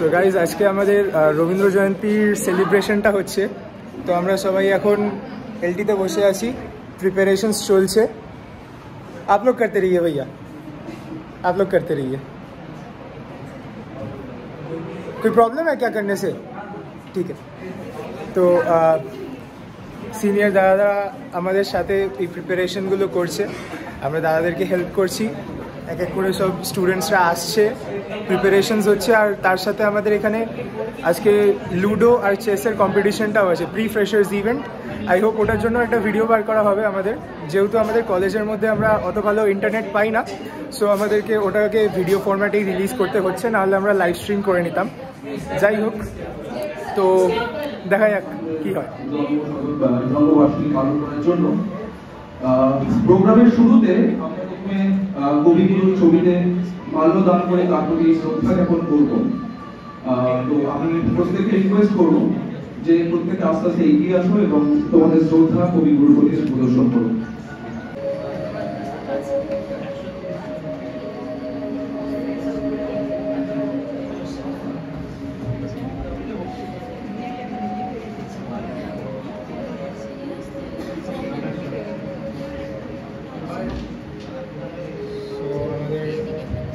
So guys আজকে আমাদের রবীন্দ্র জয়ন্তীর সেলিব্রেশনটা হচ্ছে। তো আমরা সবাই এখন এলটিতে বসে আছি, प्रिपरेशंस चलছে। आप लोग करते रहिए भैया, आप लोग करते रहिए। कोई प्रॉब्लम है क्या करने से? ठीक है। तो সিনিয়র দাদারা আমাদের সাথে এই প্রিপারেশনগুলো করছে, আমরা দাদাদেরকে হেল্প করছি। এক এক করে সব স্টুডেন্টসরা আসছে, প্রিপারেশনস হচ্ছে। আর তার সাথে আমাদের এখানে আজকে লুডো আর চেসের কম্পিটিশনটাও আছে, pre freshers event. I hope ওটার জন্য একটা ভিডিও বার করা হবে আমাদের, যেহেতু আমাদের কলেজের মধ্যে আমরা অত ভালো ইন্টারনেট পাই না, সো আমাদেরকে ওটাকে ভিডিও ফরম্যাটেই রিলিজ করতে হচ্ছে, নাহলে আমরা লাইভ স্ট্রিম করে নিতাম। যাই হোক, তো দেখা যাক কি হয়। প্রোগ্রামের শুরুতে আমরা প্রথমে কবিগুরুর ছবিতে মাল্যদান করে তার প্রতি শ্রদ্ধা জ্ঞাপন করবো। তো আমি প্রত্যেককে রিকোয়েস্ট করবো যে প্রত্যেকে আস্তে আস্তে এগিয়ে আসো এবং তোমাদের শ্রদ্ধা কবিগুরুর প্রতি প্রদর্শন করো।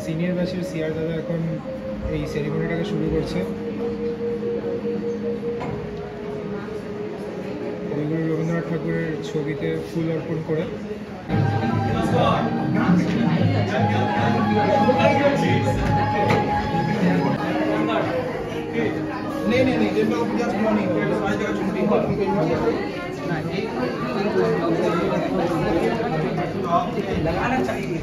সিনিয়র ব্যাচের সিআর দাদা এখন এই সেরিমনিটাকে শুরু করছে। কবিগুরু রবীন্দ্রনাথ ঠাকুরের ছবিতে ফুল অর্পণ করে। लगाना चाहिए।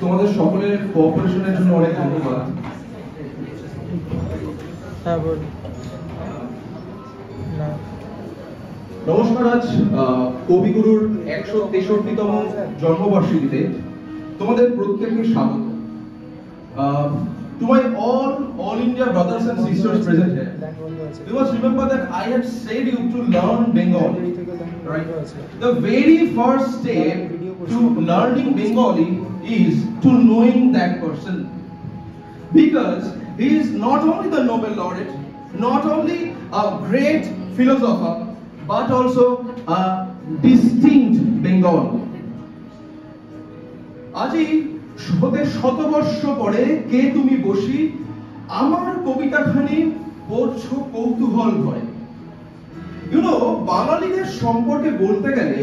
তোমাদের সকলের কোঅপারেশনের জন্য অনেক ধন্যবাদ। হ্যাঁ বল। নমস্কার। আজ কবিগুরুর 163তম জন্মবার্ষিকীতে তোমাদের প্রত্যেককে স্বাগত। To my all India brothers and sisters present here, you must remember that I had said you to learn Bengali, right? The very first step to learning Bengali is to knowing that person, because he is not only the Nobel laureate, not only a great philosopher, but also a distinct Bengali. আজি হতে শতবর্ষ পরে কে তুমি বসি আমার কবিতাখানি পড়ছো কৌতূহল ভরে। ইউনো, বাঙালিদের সম্পর্কে বলতে গেলে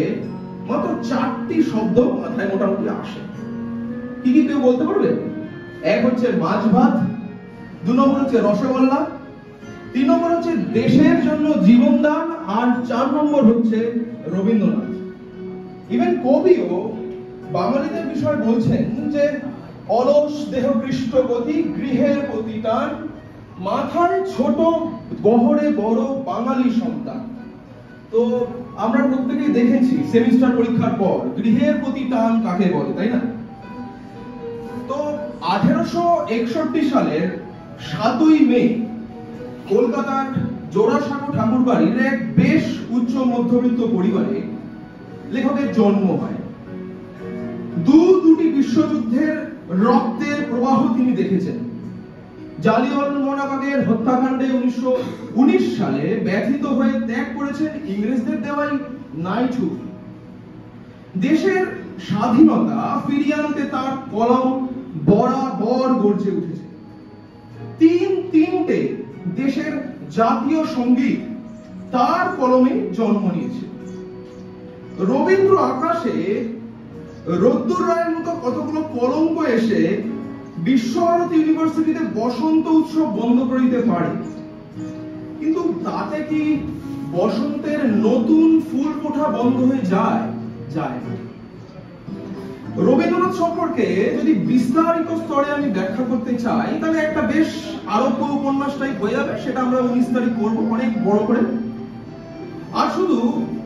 মাত্র 4টি শব্দ মাথায় মোটামুটি আসে। কি কি কেউ বলতে পারবে? এক হচ্ছে মাছ ভাত, 2 নম্বর হচ্ছে রসগোল্লা, 3 নম্বর হচ্ছে দেশের জন্য জীবনদান, আর 4 নম্বর হচ্ছে রবীন্দ্রনাথ। ইভেন কবিও বাঙালিদের বিষয় বলছেন যে অলস দেহকৃষ্ট গতি, গৃহের প্রতি টান, মাথায় ছোট গহরে বড় বাঙালি সন্তান। তো আমরা প্রত্যেকেই দেখেছি সেমিস্টার পরীক্ষার পর গৃহের প্রতি টান কাকে বলে, তাই না? তো 1861 সালের 7ই মে কলকাতার জোড়াসাঁকো ঠাকুরবাড়ির এক বেশ উচ্চ মধ্যবিত্ত পরিবারে লেখকের জন্ম হয়। দুটি বিশ্বযুদ্ধের রক্তের প্রবাহ তিনি দেখেছেন। জালিয়ানওয়ালাবাগের হত্যাকাণ্ডে 1919 সালে ব্যথিত হয়ে ত্যাগ করেছেন ইংরেজদের দেওয়াই নাইটহুড। দেশের স্বাধীনতা ফিরিয়ে আনতে তার কলম বরাবর গর্জে উঠেছে। তিনটে দেশের জাতীয় সঙ্গীত তার কলমে জন্ম নিয়েছে। রবীন্দ্র আকাশে রোদ্দুর রায়ের মতো কতগুলো কলঙ্ক এসে বিশ্বভারতী ইউনিভার্সিটিতে বসন্ত উৎসব বন্ধ করে দিতে পারে, কিন্তু তাতে কি বসন্তের নতুন ফুল ফোটা বন্ধ হয়ে যায়? রবীন্দ্রনাথ সম্পর্কে যদি বিস্তারিত স্তরে আমি ব্যাখ্যা করতে চাই, তাহলে একটা বেশ আরব্য উপন্যাস টাইপ হয়ে যাবে। সেটা আমরা 19 তারিখ করবো অনেক বড় করে। আর শুধু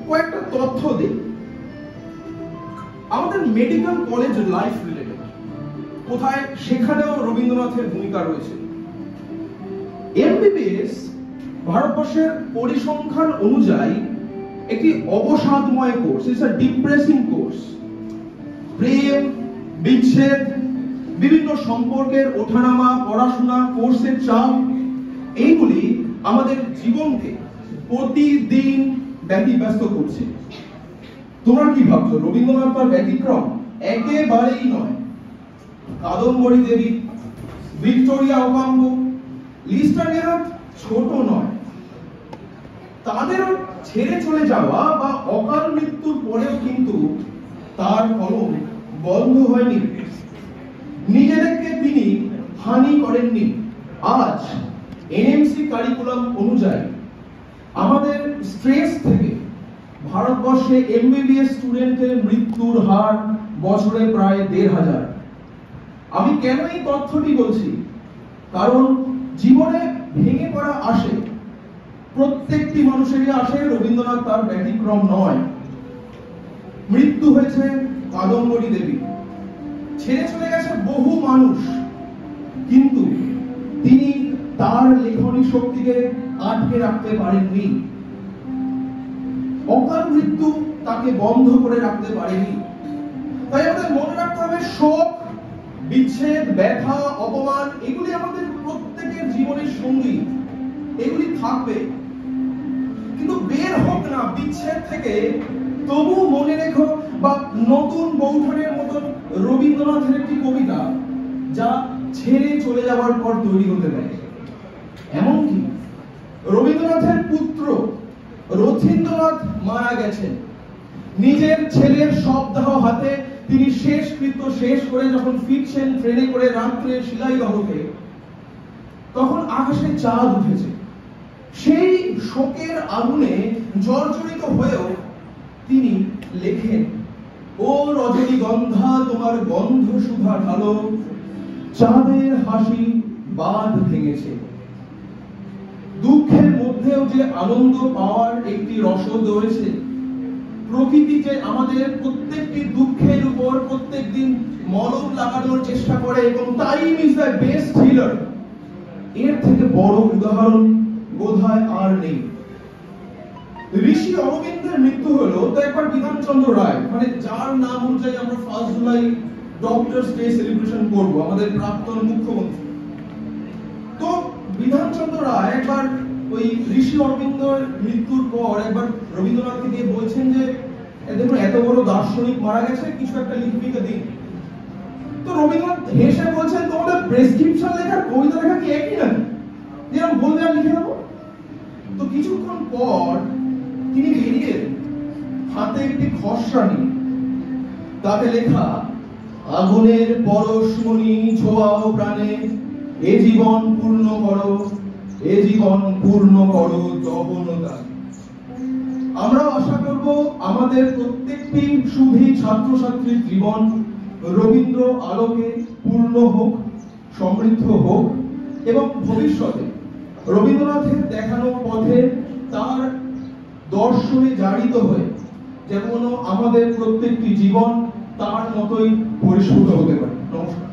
কয়েকটা তথ্য দিই। আমাদের মেডিকেল কলেজ লাইফ রিলেটেড, কোথায় সেখানেও রবীন্দ্রনাথের ভূমিকা রয়েছে। এমবিবিএস ভারতবর্ষের পরিসংখ্যান অনুযায়ী একটি অবসাদময় course, it's a depressing course. প্রেম, বিচ্ছেদ, বিভিন্ন সম্পর্কের ওঠানামা, পড়াশোনা, কোর্সের চাপ, এইগুলি আমাদের জীবনকে প্রতিদিন ব্যতিব্যস্ত করছে। তোমরা কি ভাবছো রবীন্দ্রনাথ তার ব্যতিক্রম? একেবারেই নয়। কাদম্বরী দেবী, ভিক্টোরিয়া ওকাম্বো, লিস্টটা নেহাত ছোট নয়। তাদের ছেড়ে চলে যাওয়া বা অকাল মৃত্যুর পরেও কিন্তু তার কলম বন্ধ হয়নি। নিজেদেরকে তিনি হানি করেননি। আজ এনএমসি কারিকুলাম অনুযায়ী আমাদের স্ট্রেস থেকে ভারতবর্ষে এমবিবিএস স্টুডেন্টের মৃত্যুর হার বছরে প্রায় ১,৫০০। আমি কেন এই তথ্যটি বলছি? কারণ জীবনে ভেঙে পড়া আসে, প্রত্যেকটি মানুষেরই আসে, রবীন্দ্রনাথ তার ব্যতিক্রম নয়। মৃত্যু হয়েছে কাদম্বরী দেবী, ছেড়ে চলে গেছে বহু মানুষ, কিন্তু তিনি তার লেখনী শক্তিকে আটকে রাখতে পারেননি। অকাল মৃত্যু তাকে বন্ধ করে রাখতে পারেনি। তাই আমাদের মনে রাখতে হবে, শোক, বিচ্ছেদ, ব্যথা, অপমান, এগুলি আমাদের প্রত্যেকের জীবনের সঙ্গী, এগুলি থাকবে। কিন্তু বের হোক না বিচ্ছেদ থেকে, তবু মনে রেখো, বা নতুন বৌঠানের মতন রবীন্দ্রনাথের একটি কবিতা যা ছেড়ে চলে যাওয়ার পর তৈরি হতে পারে। এমনকি রবীন্দ্রনাথের পুত্র রথীন্দ্রনাথ মারা গেছেন, নিজের ছেলের শবদাহ হাতে তিনি শেষকৃত্য শেষ করে যখন ফিরছেন ট্রেনে করে রাত্রে শিলাইদহকে, তখন আকাশে চাঁদ উঠেছে। সেই শোকের আগুনে জর্জরিত হয়েও তিনি লেখেন, ও রজনীগন্ধা তোমার গন্ধ সুধা ঢালো, চাঁদের হাসি বাঁধ ভেঙেছে। দুঃখের মধ্যেও যে আনন্দ পাওয়ার একটি রসদ রয়েছে। প্রকৃতি যে আমাদের প্রত্যেকটি দুঃখের উপর প্রত্যেকদিন মলম লাগানোর চেষ্টা করে, এবং time is the best healer, এর থেকে বড় উদাহরণ বোধহয় আর নেই। ঋষি অরবিন্দের মৃত্যু হলো তো একবার বিধানচন্দ্র রায়, মানে যার নাম অনুযায়ী আমরা 1 জুলাই ডক্টরস ডে সেলিব্রেশন করব, আমাদের প্রাক্তন মুখ্যমন্ত্রী। তো বিধানচন্দ্র রায় একবার ওই ঋষি অরবিন্দর মৃত্যুর পর একবার রবীন্দ্রনাথকে দিয়ে বলছেন যে দেখুন এত বড় দার্শনিক মারা গেছে, কিছু একটা লিখবিকে দিন। তো রবীন্দ্রনাথ হেসে বলছেন, তোমাদের প্রেসক্রিপশন লেখার কবিতা লেখা কি একই না? যেরকম বলবে আর লিখে দেবো। তো কিছুক্ষণ পর তিনি বেরিয়ে হাতে একটি খসড়া নিয়ে, তাতে লেখা, আগুনের পরশমণি ছোঁয়াও প্রাণে, এ জীবন পূর্ণ করো, এ জীবন পূর্ণ করো দহনতা। আমরা আশা করব আমাদের প্রত্যেকটি সুধী ছাত্রছাত্রীর জীবন রবীন্দ্র আলোকে পূর্ণ হোক, সমৃদ্ধ হোক, এবং ভবিষ্যতে রবীন্দ্রনাথের দেখানো পথে তার দর্শনে জারিত হয়ে যেমন আমাদের প্রত্যেকটি জীবন তার মতোই পরিশুদ্ধ হতে পারে। নমস্কার।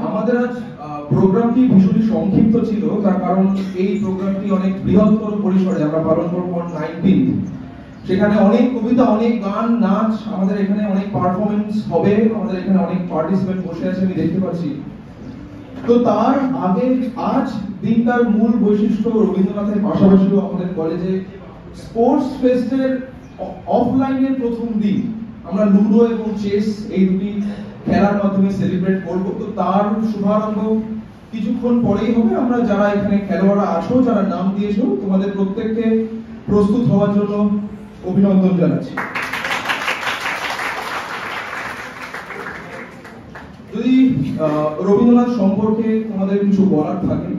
আমাদের আজ প্রোগ্রামটি ভীষণই সংক্ষিপ্ত ছিল, তার কারণ এই প্রোগ্রামটি অনেক বৃহত্তর পরিসরে আমরা পালন করবো 19th। সেখানে অনেক কবিতা, অনেক গান, নাচ, আমাদের এখানে অনেক পারফরমেন্স হবে, আমাদের এখানে অনেক পার্টিসিপেন্ট বসে আছে আমি দেখতে পাচ্ছি। তো তার আগে আজ দিনটার মূল বৈশিষ্ট্য রবীন্দ্রনাথের পাশাপাশিও আমাদের কলেজে স্পোর্টস ফেস্টের অফলাইনের প্রথম দিন আমরা লুডো এবং চেস এই দুটি খেলার মাধ্যমে সেলিব্রেট করব। তো তার শুভারম্ভ কিছুক্ষণ পরেই হবে। আমরা যারা এখানে খেলোয়াড়রা আছো, যারা নাম দিয়েছো, তোমাদের প্রত্যেককে প্রস্তুত হওয়ার জন্য অভিনন্দন জানাচ্ছি। যদি রবীন্দ্রনাথ সম্পর্কে তোমাদের কিছু বলার থাকে,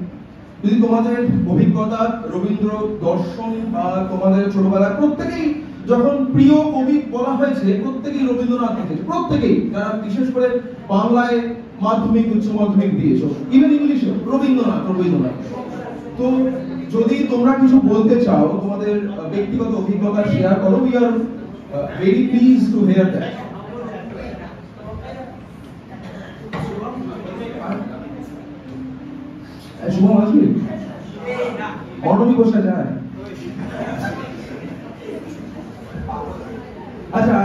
যদি তোমাদের অভিজ্ঞতা রবীন্দ্র দর্শন বা তোমাদের ছোটবেলায় প্রত্যেকেই যখন প্রিয় কবি বলা হয়েছে প্রত্যেকেই রবীন্দ্রনাথ লিখেছে, প্রত্যেকেই, যারা বিশেষ করে বাংলায় মাধ্যমিক উচ্চ মাধ্যমিক দিয়েছো, ইভেন ইংলিশে রবীন্দ্রনাথ রবীন্দ্রনাথ। তো যদি তোমরা কিছু বলতে চাও, তোমাদের ব্যক্তিগত অভিজ্ঞতা শেয়ার করো, we are very please two here that. Shubham আসবে, অনবী বসে যায়। আচ্ছা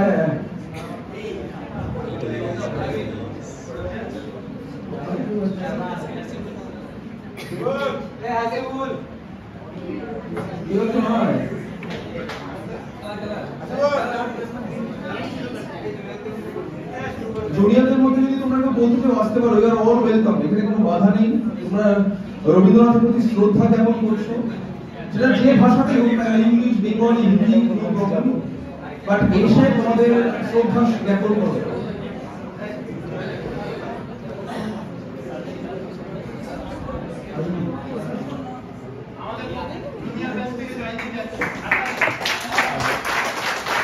জুনিয়রদের মধ্যে যদি তোমরা কেউ বলতে কেউ আসতে পারো, ইউ আর অল ওয়েলকাম, এখানে কোনো বাধা নেই। তোমরা রবীন্দ্রনাথের প্রতি শ্রদ্ধা কেমন করছো, সেটা যে ভাষাতে হোক, ইংলিশ, বেঙ্গলি, হিন্দি, বাট এসে তোমাদের শ্রদ্ধা জ্ঞাপন করো।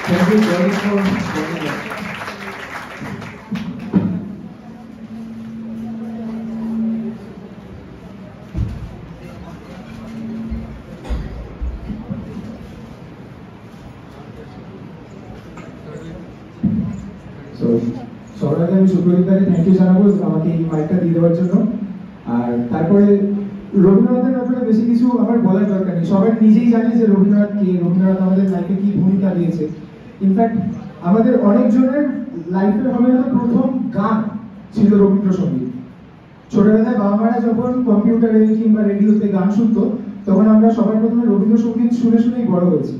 Thank you very much for joining us. So, সবার আগে আমি সুপ্রদীপদাকে থ্যাংক ইউ জানাবো আমাকে এই মাইকটা দিয়ে দেওয়ার জন্য। আর তারপরে রবীন্দ্রনাথের ব্যাপারে বেশি কিছু আমার বলার দরকার নেই, সবাই নিজেই জানে যে রবীন্দ্রনাথ কে, রবীন্দ্রনাথ আমাদের লাইফে কি ভূমিকা দিয়েছে। ইনফ্যাক্ট আমাদের অনেকজনের লাইফের হয়তো প্রথম গান ছিল রবীন্দ্রসঙ্গীত। ছোটবেলায় বাবা মারা যখন কম্পিউটারে কিংবা রেডিওতে গান শুনতো, তখন আমরা সবার প্রথমে রবীন্দ্রসঙ্গীত শুনে শুনেই বড় হয়েছি।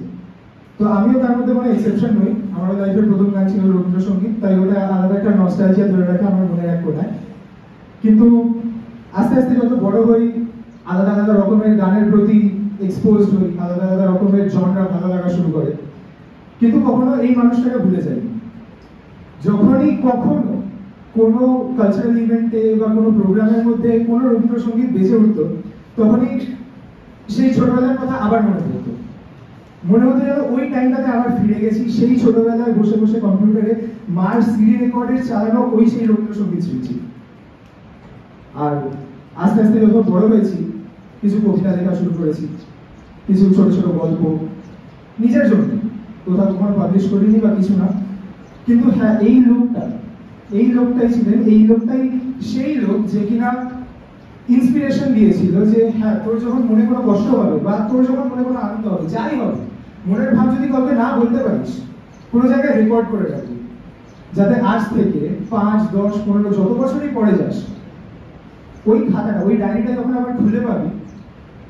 তো আমিও তার মধ্যে কোনো এক্সেপশন নই, আমার লাইফের প্রথম গান ছিল রবীন্দ্রসঙ্গীত, তাই ওটা আলাদা একটা নস্টালজিয়া ধরে রাখা আমার মনে এক কোণায়। কিন্তু আস্তে আস্তে যত বড় হই, আলাদা আলাদা রকমের গানের প্রতি এক্সপোজড হই, আলাদা আলাদা রকমের জনরা ভালো লাগা শুরু করে, কিন্তু কখনো এই মানুষটাকে ভুলে যাই। যখনই কখনো কোনো কালচারাল ইভেন্টে বা কোনো প্রোগ্রামের মধ্যে কোনো রবীন্দ্রসঙ্গীত বেজে উঠতো, তখনই সেই ছোটবেলার কথা আবার মনে পড়তো। মনে হতো যেন ওই টাইমটাতে আবার ফিরে গেছি, সেই ছোটবেলায় বসে বসে কম্পিউটারে মার সিডি রেকর্ডের চালানো ওই সেই রবীন্দ্রসঙ্গীত শুনছি। আর আস্তে আস্তে যখন বড় হয়েছি, কিছু কবিতা লেখা শুরু করেছি, কিছু ছোট ছোট গল্প নিজের জন্য, কোথাও কখনো পাবলিশ করিনি বা কিছু না। কিন্তু হ্যাঁ, এই লোকটাই ছিলেন, এই লোকটাই সেই লোক যে কিনা ইন্সপিরেশন দিয়েছিল যে হ্যাঁ, তোর যখন মনে কোনো কষ্ট হবে বা তোর যখন মনে কোনো আনন্দ হবে, যাই হবে, মনের ভাব যদি কাউকে না বলতে পারিস, কোনো জায়গায় রেকর্ড করে রাখবি, যাতে আজ থেকে 5, 10, 15 যত বছরই পরে যাস, ওই খাতাটা, ওই ডায়েরিটা যখন আবার খুলে পাবি,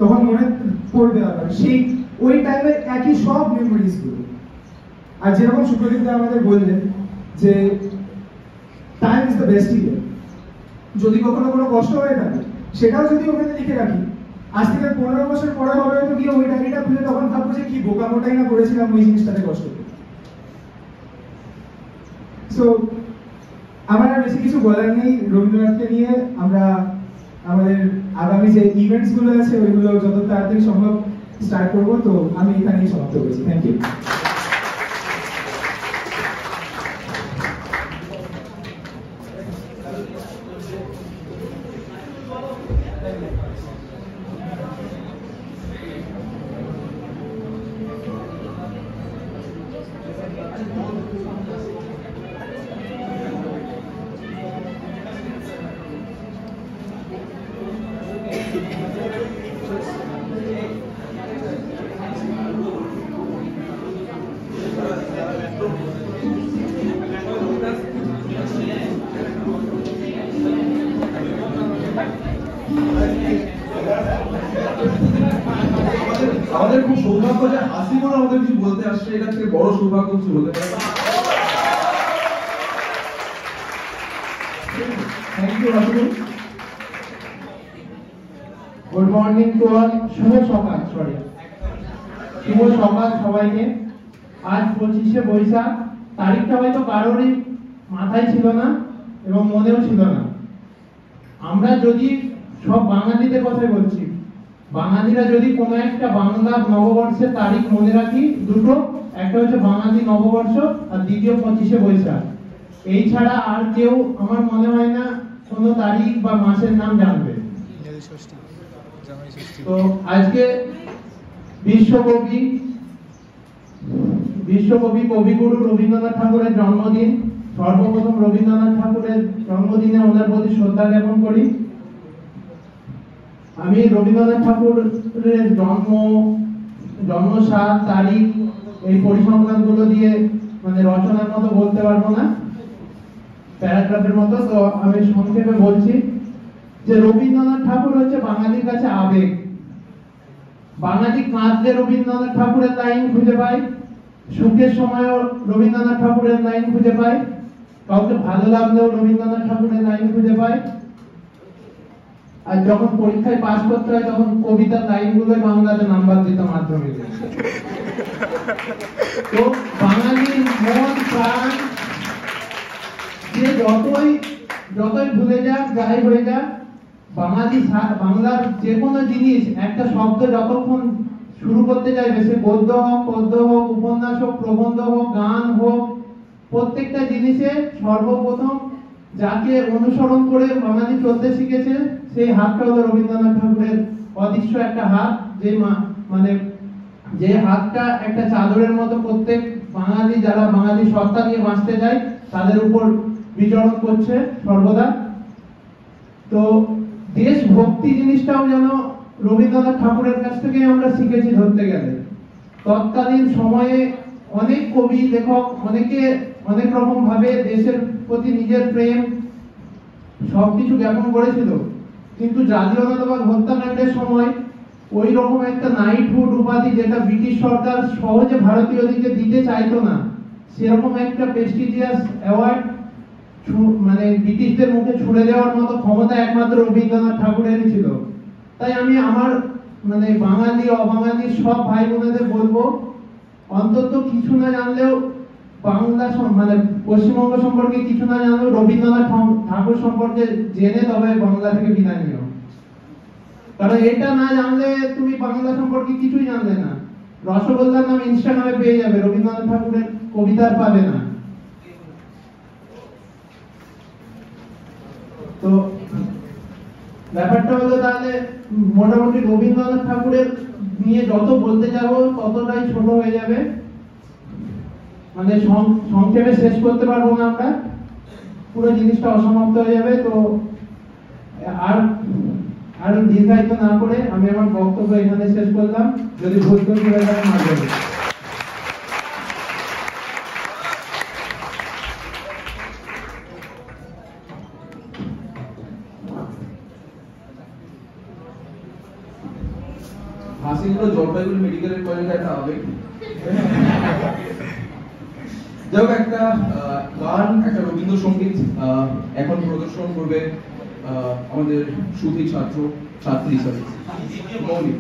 তখন মনে পড়বে আবার সেই ওই টাইমের একই সব মেমোরিজ গুলো। আর যেরকম সুপ্রদীপ দা আমাদের বললেন যে time is the best teacher, যদি কখনো কোনো কষ্ট হয়ে থাকে, সেটাও যদি ওখানে লিখে রাখি, আজ থেকে 15 বছর পরে হবে হয়তো গিয়ে ওই ডায়েরিটা খুলে তখন ভাববো যে কি বোকামোটাই না করেছিলাম ওই জিনিসটাতে কষ্ট করে। সো আমার আর বেশি কিছু বলার নেই রবীন্দ্রনাথকে নিয়ে। আমরা আমাদের আগামী যে ইভেন্টস গুলো আছে ওইগুলো যত তাড়াতাড়ি সম্ভব স্টার্ট করবো। তো আমি এখানেই সমাপ্ত করছি। Thank you. আমাদের খুব সৌভাগ্য যে হাসিবুল আমাদের কিছু বলতে আসছে, এটা থেকে বড় সৌভাগ্য কিছু বলতে পারে। Thank you Hasibul. Good morning to all, শুভ সকাল সবাইকে। আজ 25শে বৈশাখ, তারিখটা হয়তো কারোরই মাথায় ছিল না এবং মনেও ছিল না। আমরা যদি সব বাঙালিদের কথাই বলছি, বাঙালিরা যদি কোনো একটা বাংলা নববর্ষের তারিখ মনে রাখি দুটো, একটা হচ্ছে বাঙালি নববর্ষ আর দ্বিতীয় 25শে বৈশাখ। এই ছাড়া আর কেউ আমার মনে হয় না কোনো তারিখ বা মাসের নাম জানবে। তো আজকে বিশ্বকবি কবিগুরু রবীন্দ্রনাথ ঠাকুরের জন্মদিন। সর্বপ্রথম রবীন্দ্রনাথ ঠাকুরের জন্মদিনে ওনার প্রতি শ্রদ্ধা জ্ঞাপন করি। আমি রবীন্দ্রনাথ ঠাকুরের জন্মসাল তারিখ এই পরিসংখ্যান গুলো দিয়ে মানে রচনার মতো বলতে পারবো না, প্যারাগ্রাফের মতো। তো আমি সংক্ষেপে বলছি যে রবীন্দ্রনাথ ঠাকুর হচ্ছে বাঙালির কাছে আবেগ। বাঙালি কাঁদলে রবীন্দ্রনাথ ঠাকুরের লাইন খুঁজে পায়, সুখের সময়ও রবীন্দ্রনাথ ঠাকুরের লাইন খুঁজে পায়, কাউকে ভালো লাগলেও রবীন্দ্রনাথ ঠাকুরের লাইন খুঁজে পায়। আর যখন পরীক্ষায় পাস করতে হয় তখন কবিতার লাইনগুলোই বাংলাতে নাম্বার দিত মাধ্যমিকে। তো বাঙালির মন প্রাণ যে যতই ভুলে যাক, যাই হয়ে যাক, বাংলার যে কোনো জিনিস একটা শব্দ যতক্ষণ শুরু করতে চাইবে, সে গদ্য হোক, পদ্য হোক, উপন্যাস হোক, প্রবন্ধ হোক, গান হোক, প্রত্যেকটা জিনিসে সর্বপ্রথম যাকে অনুসরণ করে বাঙালি চলতে শিখেছে সেই হাতটা হলো রবীন্দ্রনাথ ঠাকুরের অদৃশ্য একটা হাত, যে হাতটা একটা চাদরের মতো প্রত্যেক বাঙালি, যারা বাঙালি সত্তা নিয়ে বাঁচতে যায় তাদের উপর বিচরণ করছে সর্বদা। তো দেশভক্তি জিনিসটাও যেন রবীন্দ্রনাথ ঠাকুরের কাছ থেকে আমরা শিখেছি ধরতে গেলে। তৎকালীন সময়ে অনেক কবি লেখক অনেকে অনেক রকম ভাবে দেশের প্রতি নিজের প্রেম সবকিছু জ্ঞাপন করেছিল, কিন্তু জাতীয়তাবাদ হত্যাকাণ্ডের সময় ওই রকম একটা নাইটহুড উপাধি যেটা ব্রিটিশ সরকার সহজে ভারতীয়দেরকে দিতে চাইতো না, সেরকম একটা প্রেস্টিজিয়াস অ্যাওয়ার্ড মানে ব্রিটিশদের মুখে ছুড়ে দেওয়ার মতো ক্ষমতা একমাত্র রবীন্দ্রনাথ ঠাকুরেরই ছিল। তাই আমি আমার মানে বাঙালি অবাঙালি সব ভাই বোনেদের বলবো, অন্তত কিছু না জানলেও বাংলা মানে পশ্চিমবঙ্গ সম্পর্কে কিছু না জানলেও রবীন্দ্রনাথ ঠাকুর সম্পর্কে জেনে তবে বাংলা থেকে বিদায় নিও। কারণ এটা না জানলে তুমি বাংলা সম্পর্কে কিছুই জানলে না। রসগোল্লার নাম ইনস্টাগ্রামে পেয়ে যাবে, রবীন্দ্রনাথ ঠাকুরের কবিতার পাবে না। তো ব্যাপারটা হলো তাহলে মোটামুটি রবীন্দ্রনাথ ঠাকুরের নিয়ে যত বলতে যাবো ততটাই ছোট হয়ে যাবে, মানে সংক্ষেপে শেষ করতে পারবো না আমরা, পুরো জিনিসটা অসমাপ্ত হয়ে যাবে। তো আর দীর্ঘায়িত না করে আমি আমার বক্তব্য এখানে শেষ করলাম। যদি ভুল করে মাফ করবেন। হাসিগুলো জলপাইগুড়ি মেডিকেলের কলেজে একটা আবেগ। যাই একটা গান, একটা রবীন্দ্রসঙ্গীত এখন প্রদর্শন করবে আমাদের সুধী ছাত্রী মৌলিক।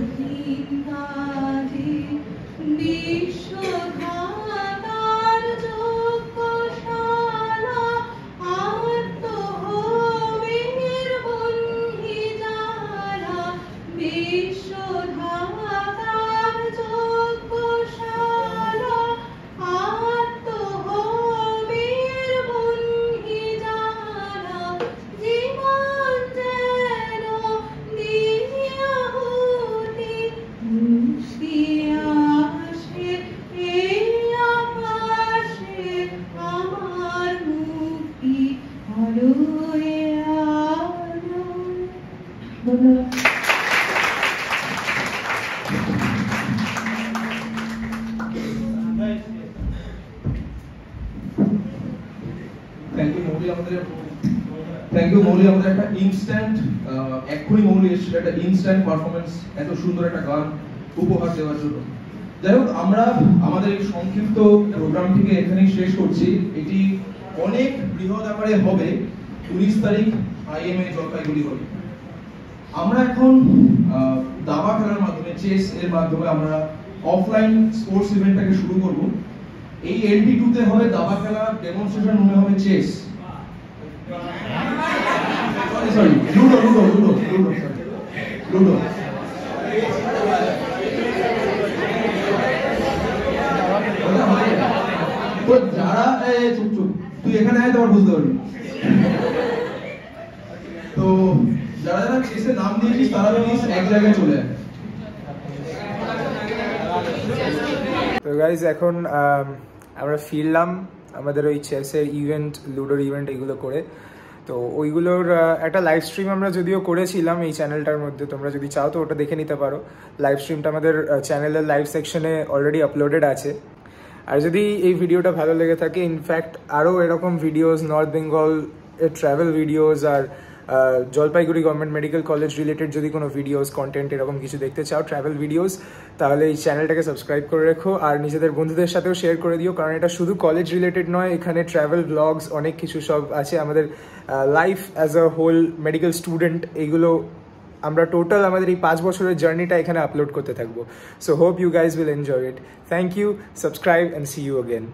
কঠিন কাজে বিশ্বধাতার যজ্ঞশালা আত্মহবের বন্ধি জ্বালা বিশ্বধাতার যজ্ঞশালা আত্মহবের বন্ধি জ্বালা জীবন যেন দিয়াহুতি মুক্তি আসে এই আকাশে আমার মুক্তি আলোয় আলোয়। ধন্যবাদ। থ্যাংক ইউ মৌলি, আমাদের একটা ইনস্ট্যান্ট এক্ষুনি মৌলি এসেছিল একটা ইনস্ট্যান্ট পারফরমেন্স, এত সুন্দর একটা গান উপহার দেওয়ার জন্য। যাই হোক, আমরা আমাদের এই সংক্ষিপ্ত প্রোগ্রামটিকে এখানেই শেষ করছি। এটি অনেক বৃহৎ আকারে হবে 19 তারিখ IMA জলপাইগুড়ি হলে। আমরা এখন দাবা খেলার মাধ্যমে, চেস এর মাধ্যমে আমরা অফলাইন স্পোর্টস ইভেন্টটাকে শুরু করব। এই LT2 তে হবে দাবা খেলা ডেমনস্ট্রেশন, মনে হবে chess, sorry ludo ludo ludo ludo ludo. তো যারা চুপ চুপ, তুই এখানে আয় তোমার বুঝতে পারবি। তো যারা যারা চেসে নাম দিয়েছিস তারা প্লিজ এক জায়গায় চলে আয়। তো গাইজ এখন আমরা ফিরলাম আমাদের ওই চেসের ইভেন্ট, লুডোর ইভেন্ট এগুলো করে। তো ওইগুলোর একটা লাইভ স্ট্রিম আমরা যদিও করেছিলাম এই চ্যানেলটার মধ্যে, তোমরা যদি চাও তো ওটা দেখে নিতে পারো। লাইভ স্ট্রিমটা আমাদের চ্যানেলের লাইভ সেকশনে অলরেডি আপলোডেড আছে। আর যদি এই ভিডিওটা ভালো লেগে থাকে, ইনফ্যাক্ট আরও এরকম videos, north Bengal travel videos আর Jalpaiguri government medical college related যদি কোনো ভিডিওস, কন্টেন্ট এরকম কিছু দেখতে চাও, ট্রাভেল ভিডিওস, তাহলে এই চ্যানেলটাকে সাবস্ক্রাইব করে রেখো আর নিজেদের বন্ধুদের সাথেও শেয়ার করে দিও। কারণ এটা শুধু কলেজ রিলেটেড নয়, এখানে ট্রাভেল ব্লগস অনেক কিছু সব আছে। আমাদের life as a whole medical student, এইগুলো আমরা টোটাল আমাদের এই 5 বছরের জার্নিটা এখানে আপলোড করতে থাকবো। So hope you guys will enjoy it. Thank you, subscribe and see you again.